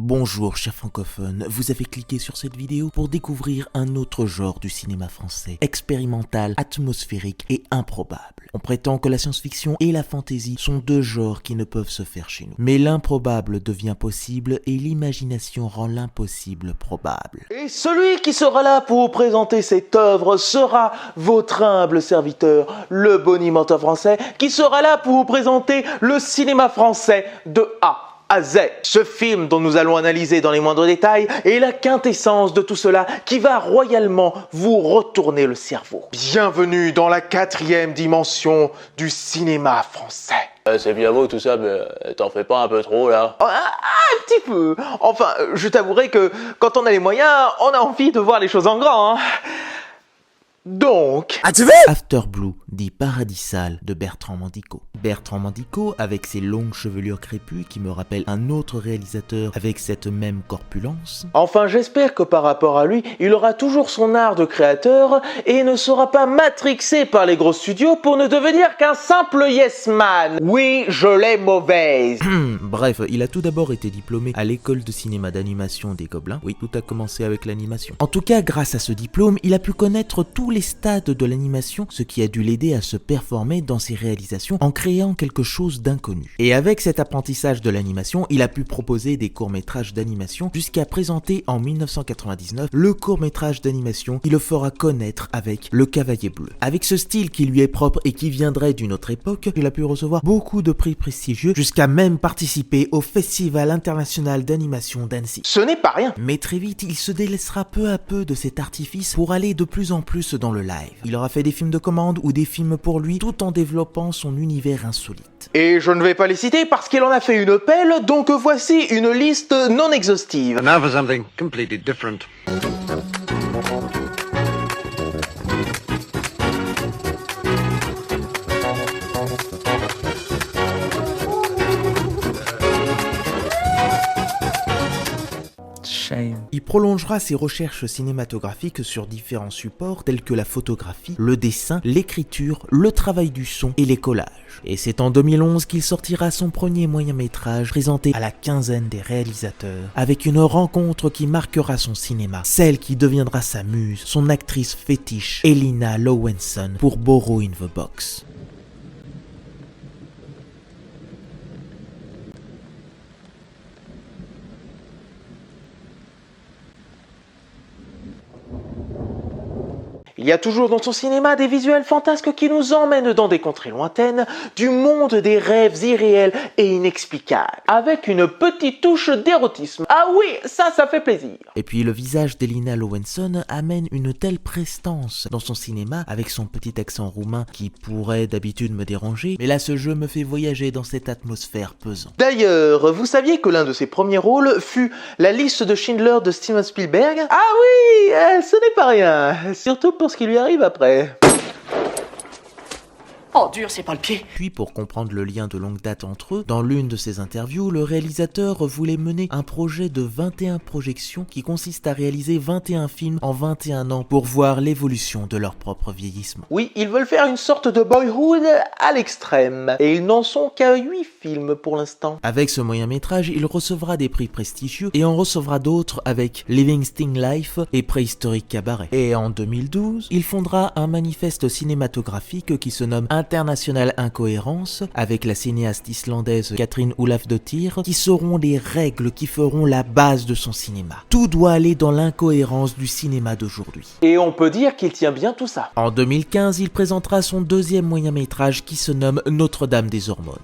Bonjour chers francophones, vous avez cliqué sur cette vidéo pour découvrir un autre genre du cinéma français, expérimental, atmosphérique et improbable. On prétend que la science-fiction et la fantasy sont deux genres qui ne peuvent se faire chez nous. Mais l'improbable devient possible et l'imagination rend l'impossible probable. Et celui qui sera là pour vous présenter cette œuvre sera votre humble serviteur, le bonimenteur français, qui sera là pour vous présenter le cinéma français de A à Z. Ce film dont nous allons analyser dans les moindres détails est la quintessence de tout cela qui va royalement vous retourner le cerveau. Bienvenue dans la 4e dimension du cinéma français. C'est bien beau tout ça, mais t'en fais pas un peu trop là? Un petit peu. Enfin, je t'avouerai que quand on a les moyens, on a envie de voir les choses en grand. Donc... After Blue, dit Paradis sale de Bertrand Mandico. Bertrand Mandico, avec ses longues chevelures crépues qui me rappellent un autre réalisateur avec cette même corpulence. Enfin, j'espère que par rapport à lui, il aura toujours son art de créateur et ne sera pas matrixé par les gros studios pour ne devenir qu'un simple yes man. Oui, je l'ai mauvaise. Bref, il a tout d'abord été diplômé à l'école de cinéma d'animation des Gobelins. Oui, tout a commencé avec l'animation. En tout cas, grâce à ce diplôme, il a pu connaître tous les stades de l'animation, ce qui a dû l'aider à se performer dans ses réalisations en créant quelque chose d'inconnu. Et avec cet apprentissage de l'animation, il a pu proposer des courts-métrages d'animation jusqu'à présenter en 1999 le court-métrage d'animation qui le fera connaître avec Le Cavalier Bleu. Avec ce style qui lui est propre et qui viendrait d'une autre époque, il a pu recevoir beaucoup de prix prestigieux jusqu'à même participer au Festival international d'animation d'Annecy. Ce n'est pas rien. Mais très vite, il se délaissera peu à peu de cet artifice pour aller de plus en plus dans le live. Il aura fait des films de commande ou des films pour lui tout en développant son univers insolite. Et je ne vais pas les citer parce qu'il en a fait une pelle, donc voici une liste non exhaustive. And now for something completely different. Il prolongera ses recherches cinématographiques sur différents supports tels que la photographie, le dessin, l'écriture, le travail du son et les collages. Et c'est en 2011 qu'il sortira son premier moyen-métrage présenté à la quinzaine des réalisateurs, avec une rencontre qui marquera son cinéma, celle qui deviendra sa muse, son actrice fétiche, Elina Lowenson pour Borrow in the Box. Il y a toujours dans son cinéma des visuels fantasques qui nous emmènent dans des contrées lointaines, du monde des rêves irréels et inexplicables, avec une petite touche d'érotisme. Ah oui, ça fait plaisir. Et puis le visage d'Elina Lowenson amène une telle prestance dans son cinéma, avec son petit accent roumain qui pourrait d'habitude me déranger, mais là ce jeu me fait voyager dans cette atmosphère pesante. D'ailleurs, vous saviez que l'un de ses premiers rôles fut La liste de Schindler de Steven Spielberg? Ah oui, ce n'est pas rien, surtout pour ce qui lui arrive après. Oh dur, c'est pas le pied. Puis pour comprendre le lien de longue date entre eux, dans l'une de ses interviews, le réalisateur voulait mener un projet de 21 projections qui consiste à réaliser 21 films en 21 ans pour voir l'évolution de leur propre vieillissement. Oui, ils veulent faire une sorte de Boyhood à l'extrême, et ils n'en sont qu'à 8 films pour l'instant. Avec ce moyen-métrage, il recevra des prix prestigieux et en recevra d'autres avec Living Sting Life et Préhistorique Cabaret. Et en 2012, il fondera un manifeste cinématographique qui se nomme International Incohérence avec la cinéaste islandaise Katrín Ólafsdóttir qui seront les règles qui feront la base de son cinéma. Tout doit aller dans l'incohérence du cinéma d'aujourd'hui. Et on peut dire qu'il tient bien tout ça. En 2015, il présentera son deuxième moyen-métrage qui se nomme Notre-Dame des Hormones.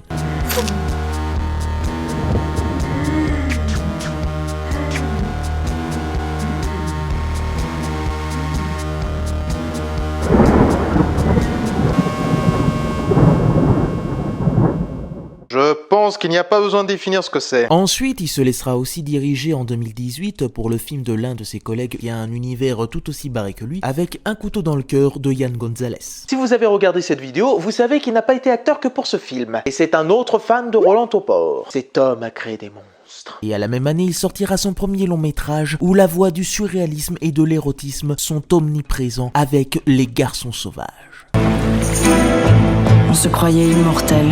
Je pense qu'il n'y a pas besoin de définir ce que c'est. Ensuite, il se laissera aussi diriger en 2018 pour le film de l'un de ses collègues qui a un univers tout aussi barré que lui, avec Un couteau dans le cœur de Yann Gonzalez. Si vous avez regardé cette vidéo, vous savez qu'il n'a pas été acteur que pour ce film. Et c'est un autre fan de Roland Topor. Cet homme a créé des monstres. Et à la même année, il sortira son premier long métrage où la voix du surréalisme et de l'érotisme sont omniprésents avec Les Garçons Sauvages. On se croyait immortel.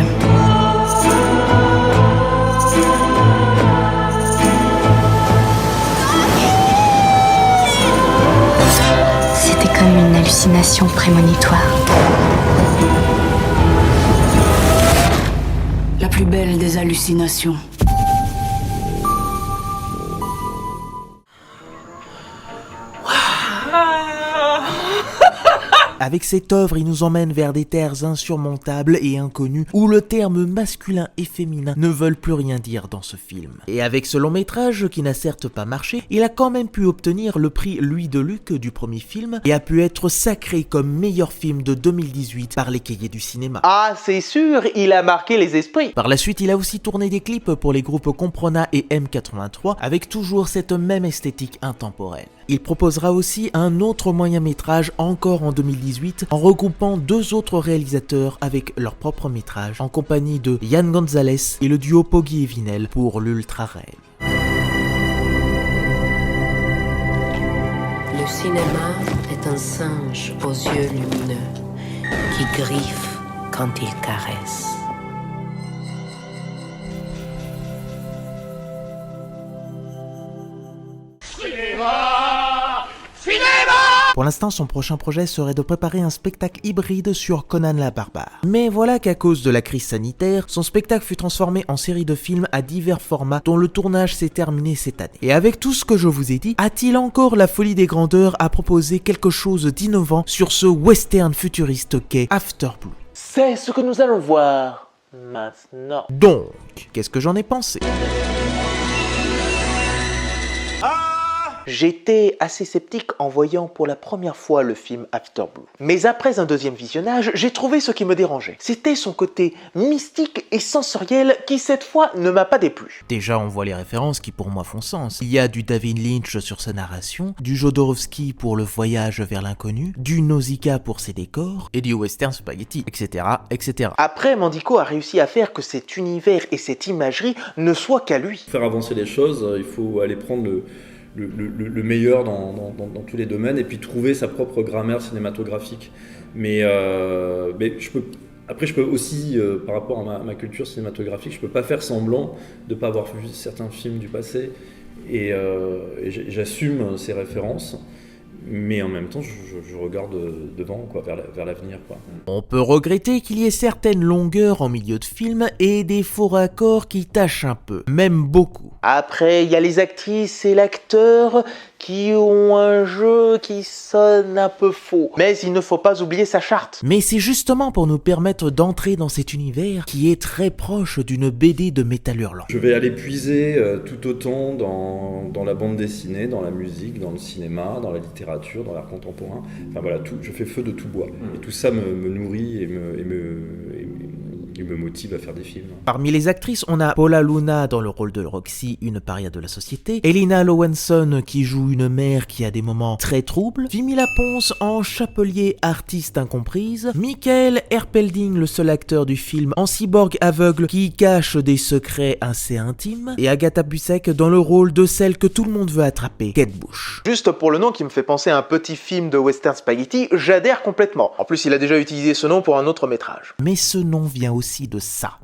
hallucinations prémonitoires. La plus belle des hallucinations. Avec cette œuvre, il nous emmène vers des terres insurmontables et inconnues où le terme masculin et féminin ne veulent plus rien dire dans ce film. Et avec ce long métrage qui n'a certes pas marché, il a quand même pu obtenir le prix Louis de Luc du premier film et a pu être sacré comme meilleur film de 2018 par les Cahiers du cinéma. Ah, c'est sûr, il a marqué les esprits. Par la suite, il a aussi tourné des clips pour les groupes Comprona et M83 avec toujours cette même esthétique intemporelle. Il proposera aussi un autre moyen-métrage encore en 2018 en regroupant deux autres réalisateurs avec leur propre métrage en compagnie de Yann Gonzalez et le duo Poggi et Vinel pour l'Ultra Rêve. Le cinéma est un singe aux yeux lumineux qui griffe quand il caresse. Pour l'instant, son prochain projet serait de préparer un spectacle hybride sur Conan la Barbare. Mais voilà qu'à cause de la crise sanitaire, son spectacle fut transformé en série de films à divers formats dont le tournage s'est terminé cette année. Et avec tout ce que je vous ai dit, a-t-il encore la folie des grandeurs à proposer quelque chose d'innovant sur ce western futuriste qu'est After Blue? C'est ce que nous allons voir maintenant. Donc, qu'est-ce que j'en ai pensé? J'étais assez sceptique en voyant pour la première fois le film After Blue. Mais après un deuxième visionnage, j'ai trouvé ce qui me dérangeait. C'était son côté mystique et sensoriel qui cette fois ne m'a pas déplu. Déjà, on voit les références qui pour moi font sens. Il y a du David Lynch sur sa narration, du Jodorowsky pour le voyage vers l'inconnu, du Nausicaa pour ses décors, et du western spaghetti, etc., etc. Après, Mandico a réussi à faire que cet univers et cette imagerie ne soient qu'à lui. Pour faire avancer les choses, il faut aller prendre le meilleur dans tous les domaines et puis trouver sa propre grammaire cinématographique. Mais je peux aussi, par rapport à ma culture cinématographique, je peux pas faire semblant de pas avoir vu certains films du passé et j'assume ces références. Mais en même temps, je regarde devant, quoi, vers l'avenir, quoi. On peut regretter qu'il y ait certaines longueurs en milieu de film et des faux raccords qui tâchent un peu, même beaucoup. Après, il y a les actrices et l'acteur qui ont un jeu qui sonne un peu faux. Mais il ne faut pas oublier sa charte. Mais c'est justement pour nous permettre d'entrer dans cet univers qui est très proche d'une BD de Métal Hurlant. Je vais aller puiser tout autant dans la bande dessinée, dans la musique, dans le cinéma, dans la littérature, dans l'art contemporain. Enfin voilà, je fais feu de tout bois. Et tout ça me nourrit et me motive à faire des films. Parmi les actrices, on a Paula Luna dans le rôle de Roxy, une paria de la société, Elina Lowenson qui joue une mère qui a des moments très troubles, Vimila Pons en chapelier artiste incomprise, Michael Erpelding, le seul acteur du film, en cyborg aveugle qui cache des secrets assez intimes, et Agatha Busek dans le rôle de celle que tout le monde veut attraper, Kate Bush. Juste pour le nom qui me fait penser à un petit film de western spaghetti, j'adhère complètement. En plus, il a déjà utilisé ce nom pour un autre métrage. Mais ce nom vient aussi de ça.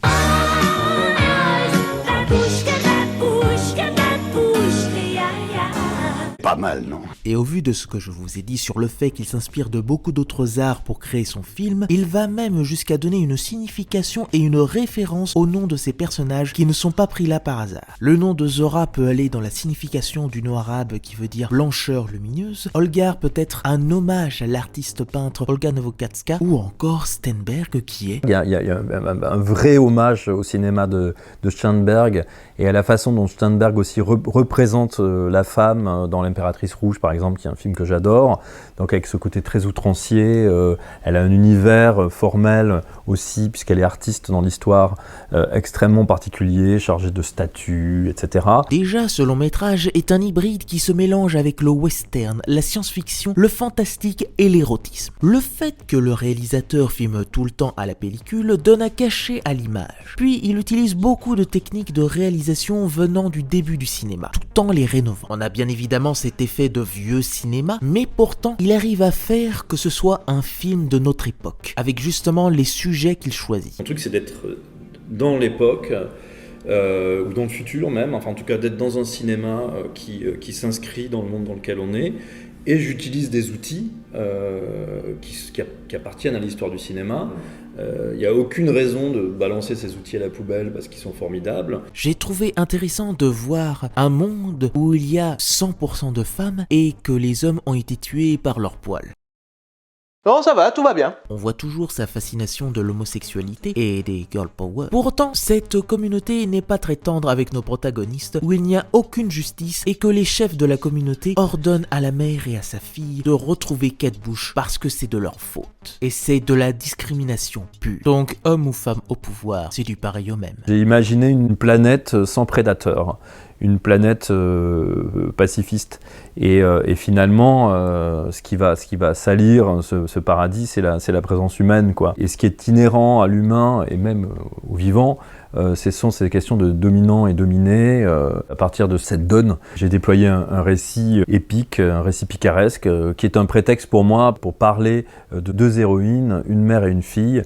Pas mal, non? Et au vu de ce que je vous ai dit sur le fait qu'il s'inspire de beaucoup d'autres arts pour créer son film, il va même jusqu'à donner une signification et une référence au nom de ces personnages qui ne sont pas pris là par hasard. Le nom de Zora peut aller dans la signification du nom arabe qui veut dire blancheur lumineuse, Olgar peut être un hommage à l'artiste peintre Olga Novokatska, ou encore Steinberg qui est... Il y a un vrai hommage au cinéma de Steinberg et à la façon dont Steinberg aussi représente la femme dans L'Impératrice Rouge, par exemple, qui est un film que j'adore. Donc avec ce côté très outrancier, elle a un univers formel aussi, puisqu'elle est artiste dans l'histoire, extrêmement particulier, chargé de statues, etc. Déjà, ce long métrage est un hybride qui se mélange avec le western, la science-fiction, le fantastique et l'érotisme. Le fait que le réalisateur filme tout le temps à la pellicule donne un cachet à l'image. Puis il utilise beaucoup de techniques de réalisation venant du début du cinéma, tout en les rénovant. On a bien évidemment cet effet de vieux cinéma, mais pourtant il arrive à faire que ce soit un film de notre époque, avec justement les sujets qu'il choisit. Mon truc, c'est d'être dans l'époque, ou dans le futur même, enfin en tout cas d'être dans un cinéma qui s'inscrit dans le monde dans lequel on est, et j'utilise des outils qui appartiennent à l'histoire du cinéma. Il n'y a aucune raison de balancer ces outils à la poubelle parce qu'ils sont formidables. J'ai trouvé intéressant de voir un monde où il y a 100% de femmes et que les hommes ont été tués par leurs poils. Non, ça va, tout va bien. On voit toujours sa fascination de l'homosexualité et des girl power. Pourtant, cette communauté n'est pas très tendre avec nos protagonistes, où il n'y a aucune justice et que les chefs de la communauté ordonnent à la mère et à sa fille de retrouver Kate Bush parce que c'est de leur faute. Et c'est de la discrimination pure. Donc, homme ou femme au pouvoir, c'est du pareil au même. J'ai imaginé une planète sans prédateurs, une planète pacifiste. Et finalement, ce qui va salir ce paradis, c'est la présence humaine, quoi. Et ce qui est inhérent à l'humain et même au vivant, ce sont ces questions de dominant et dominé. À partir de cette donne, j'ai déployé un récit épique, un récit picaresque, qui est un prétexte pour moi pour parler de deux héroïnes, une mère et une fille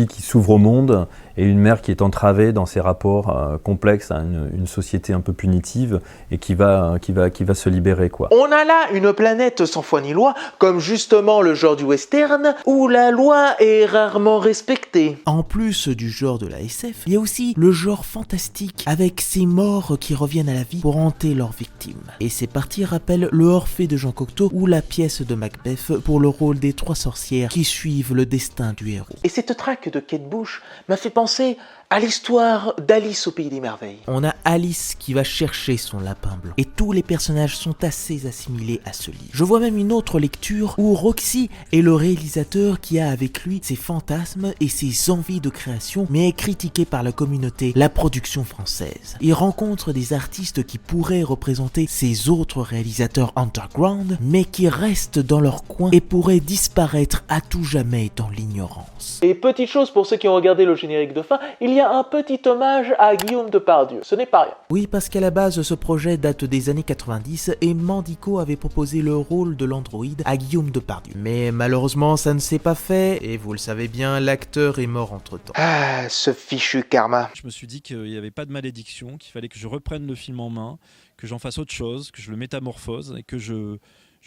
qui s'ouvre au monde et une mère qui est entravée dans ses rapports complexes à une société un peu punitive et qui va se libérer, quoi. On a là une planète sans foi ni loi, comme justement le genre du western, où la loi est rarement respectée. En plus du genre de la SF, il y a aussi le genre fantastique, avec ces morts qui reviennent à la vie pour hanter leurs victimes. Et ces parties rappellent le Orphée de Jean Cocteau ou la pièce de Macbeth pour le rôle des 3 sorcières qui suivent le destin du héros. Et cette traque de Kate Bush m'a fait penser à l'histoire d'Alice au Pays des Merveilles. On a Alice qui va chercher son lapin blanc, et tous les personnages sont assez assimilés à ce livre. Je vois même une autre lecture où Roxy est le réalisateur qui a avec lui ses fantasmes et ses envies de création, mais est critiqué par la communauté, la production française. Il rencontre des artistes qui pourraient représenter ces autres réalisateurs underground, mais qui restent dans leur coin et pourraient disparaître à tout jamais dans l'ignorance. Et petite chose pour ceux qui ont regardé le générique de fin, il y a un petit hommage à Guillaume Depardieu, ce n'est pas rien. Oui, parce qu'à la base, ce projet date des années 90 et Mandico avait proposé le rôle de l'androïde à Guillaume Depardieu. Mais malheureusement, ça ne s'est pas fait et vous le savez bien, l'acteur est mort entre-temps. Ah, ce fichu karma. Je me suis dit qu'il n'y avait pas de malédiction, qu'il fallait que je reprenne le film en main, que j'en fasse autre chose, que je le métamorphose et que je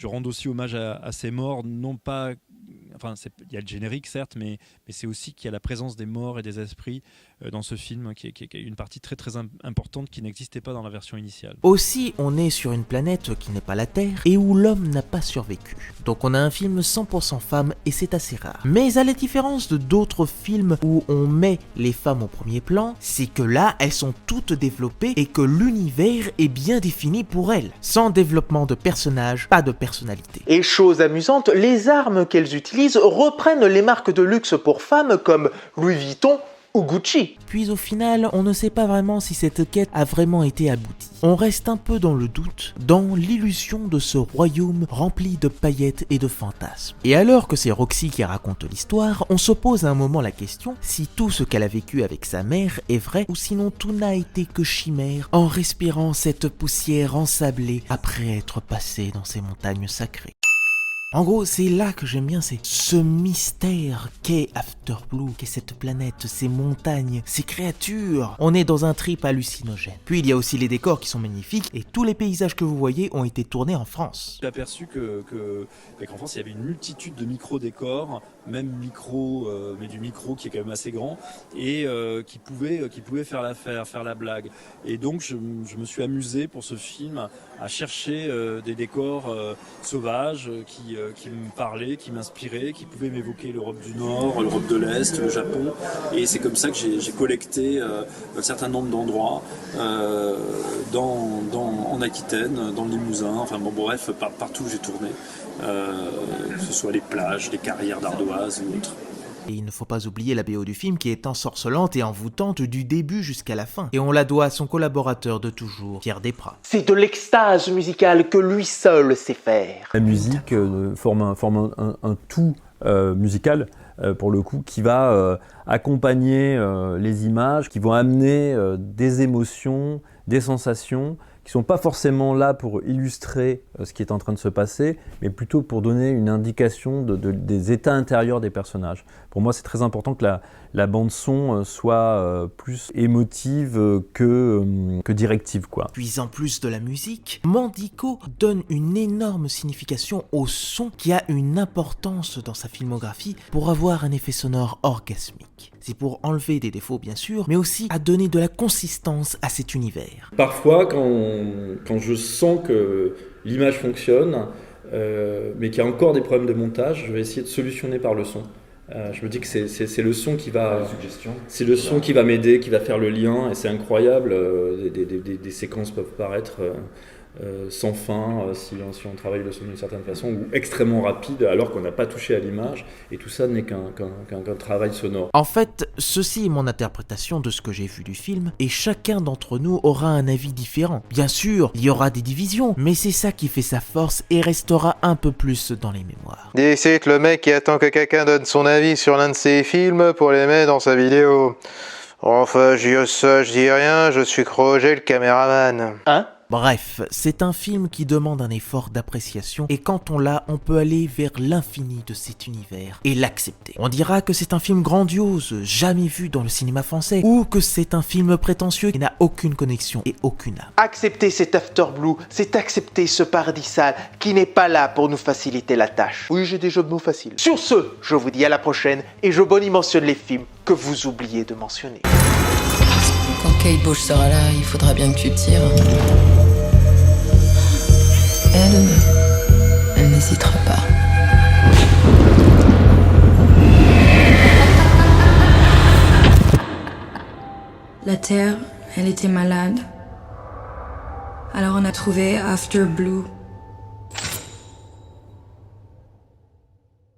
rende aussi hommage à ces morts, non pas... Enfin, il y a le générique, certes, mais c'est aussi qu'il y a la présence des morts et des esprits dans ce film, qui est une partie très très importante qui n'existait pas dans la version initiale. Aussi, on est sur une planète qui n'est pas la Terre et où l'homme n'a pas survécu. Donc on a un film 100% femmes et c'est assez rare. Mais à la différence de d'autres films où on met les femmes au premier plan, c'est que là, elles sont toutes développées et que l'univers est bien défini pour elles. Sans développement de personnages, pas de personnalité. Et chose amusante, les armes qu'elles utilisent reprennent les marques de luxe pour femmes comme Louis Vuitton ou Gucci. Puis au final, on ne sait pas vraiment si cette quête a vraiment été aboutie. On reste un peu dans le doute, dans l'illusion de ce royaume rempli de paillettes et de fantasmes. Et alors que c'est Roxy qui raconte l'histoire, on se pose à un moment la question si tout ce qu'elle a vécu avec sa mère est vrai ou sinon tout n'a été que chimère en respirant cette poussière ensablée après être passé dans ces montagnes sacrées. En gros, c'est là que j'aime bien, c'est ce mystère qu'est Afterblue, qu'est cette planète, ces montagnes, ces créatures. On est dans un trip hallucinogène. Puis il y a aussi les décors qui sont magnifiques et tous les paysages que vous voyez ont été tournés en France. J'ai aperçu qu'en France, il y avait une multitude de micro-décors, même micro, mais du micro qui est quand même assez grand, et qui pouvait faire l'affaire, faire la blague. Et donc, je me suis amusé pour ce film à chercher des décors sauvages qui me parlaient, qui m'inspiraient, qui pouvaient m'évoquer l'Europe du Nord, l'Europe de l'Est, le Japon. Et c'est comme ça que j'ai collecté un certain nombre d'endroits en Aquitaine, dans le Limousin, enfin bon bref, partout où j'ai tourné, que ce soit les plages, les carrières d'ardoises ou autres. Et il ne faut pas oublier la BO du film qui est ensorcelante et envoûtante du début jusqu'à la fin. Et on la doit à son collaborateur de toujours, Pierre Desprats. C'est de l'extase musicale que lui seul sait faire. La musique forme un tout musical, pour le coup, qui va accompagner les images, qui vont amener des émotions, des sensations, qui sont pas forcément là pour illustrer ce qui est en train de se passer, mais plutôt pour donner une indication des états intérieurs des personnages. Pour moi, c'est très important que la bande-son soit plus émotive que directive, quoi. Puis en plus de la musique, Mandico donne une énorme signification au son qui a une importance dans sa filmographie pour avoir un effet sonore orgasmique. C'est pour enlever des défauts bien sûr, mais aussi à donner de la consistance à cet univers. Parfois, quand je sens que l'image fonctionne, mais qu'il y a encore des problèmes de montage, je vais essayer de solutionner par le son. Je me dis que c'est le son qui va, c'est le son qui va m'aider, qui va faire le lien, et c'est incroyable. Des séquences peuvent paraître sans fin si on travaille le son d'une certaine façon, ou extrêmement rapide alors qu'on n'a pas touché à l'image, et tout ça n'est qu'un travail sonore. En fait, ceci est mon interprétation de ce que j'ai vu du film, et chacun d'entre nous aura un avis différent. Bien sûr, il y aura des divisions, mais c'est ça qui fait sa force et restera un peu plus dans les mémoires. C'est le mec qui attend que quelqu'un donne son avis sur l'un de ses films pour les mettre dans sa vidéo. Enfin, je dis rien, je suis Roger le caméraman. Hein ? Bref, c'est un film qui demande un effort d'appréciation, et quand on l'a, on peut aller vers l'infini de cet univers et l'accepter. On dira que c'est un film grandiose, jamais vu dans le cinéma français, ou que c'est un film prétentieux qui n'a aucune connexion et aucune âme. Accepter cet After Blue, c'est accepter ce paradis sale qui n'est pas là pour nous faciliter la tâche. Oui, j'ai des jeux de mots faciles. Sur ce, je vous dis à la prochaine, et je mentionne les films que vous oubliez de mentionner. Quand Kate Bush sera là, il faudra bien que tu tires. Elle n'hésitera pas. La Terre, elle était malade. Alors on a trouvé After Blue